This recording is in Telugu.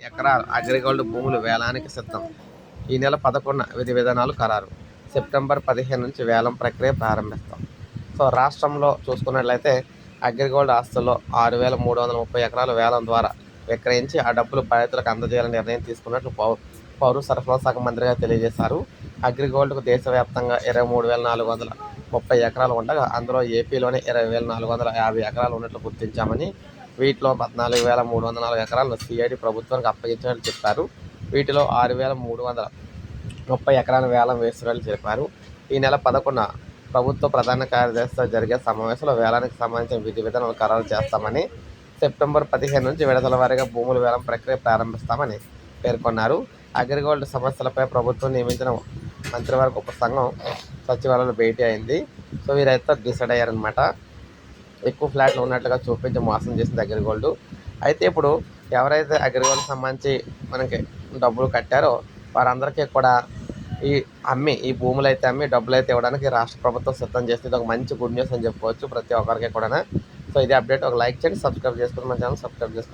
ఎకరాలు అగ్రిగోల్డ్ భూములు వేలానికి సిద్ధం. ఈ నెల 11న విధి విధానాలు ఖరారు. సెప్టెంబర్ 15 నుంచి వేలం ప్రక్రియ ప్రారంభిస్తాం. సో రాష్ట్రంలో చూసుకున్నట్లయితే అగ్రిగోల్డ్ ఆస్తుల్లో 6,330 ఎకరాలు వేలం ద్వారా విక్రయించి ఆ డబ్బులు బాధితులకు అందజేయాలని నిర్ణయం తీసుకున్నట్లు పౌర సరఫరాల శాఖ మంత్రిగా తెలియజేశారు. అగ్రిగోల్డ్కు దేశవ్యాప్తంగా 23,430 ఎకరాలు ఉండగా అందులో ఏపీలోనే 20,450 ఎకరాలు ఉన్నట్లు గుర్తించామని, వీటిలో 14,304 ఎకరాలను సిఐడి ప్రభుత్వానికి అప్పగించినట్లు చెప్పారు. వీటిలో 6,330 ఎకరాల వేలం వేస్తున్నట్లు చెప్పారు. ఈ నెల 11న ప్రభుత్వ ప్రధాన కార్యదర్శితో జరిగే సమావేశంలో వేలానికి సంబంధించిన విధి విధానాలు ఖరారు చేస్తామని, సెప్టెంబర్ 15 నుంచి విడతల వారీగా భూముల వేలం ప్రక్రియ ప్రారంభిస్తామని పేర్కొన్నారు. అగ్రిగోల్డ్ సమస్యలపై ప్రభుత్వం నియమించిన మంత్రివర్గ ఉపసంఘం సచివాలయంలో భేటీ అయింది. సో వీరైతే డిసైడ్ అయ్యారనమాట. ఎక్కువ ఫ్లాట్లు ఉన్నట్లుగా చూపించి మోసం చేసింది అగ్రిగోల్డ్. అయితే ఇప్పుడు ఎవరైతే అగ్రిగోల్డ్ సంబంధించి మనకి డబ్బులు కట్టారో వారందరికీ కూడా ఈ భూములు అయితే అమ్మి డబ్బులు అయితే ఇవ్వడానికి రాష్ట్ర ప్రభుత్వం సిద్ధం చేస్తుంది. ఇది ఒక మంచి గుడ్ న్యూస్ అని చెప్పుకోవచ్చు ప్రతి ఒక్కరికి కూడా. సో ఇది అప్డేట్. ఒక లైక్ చేయండి, సబ్స్క్రైబ్ చేసుకుని మన ఛానల్ సబ్స్క్రైబ్ చేసుకోండి.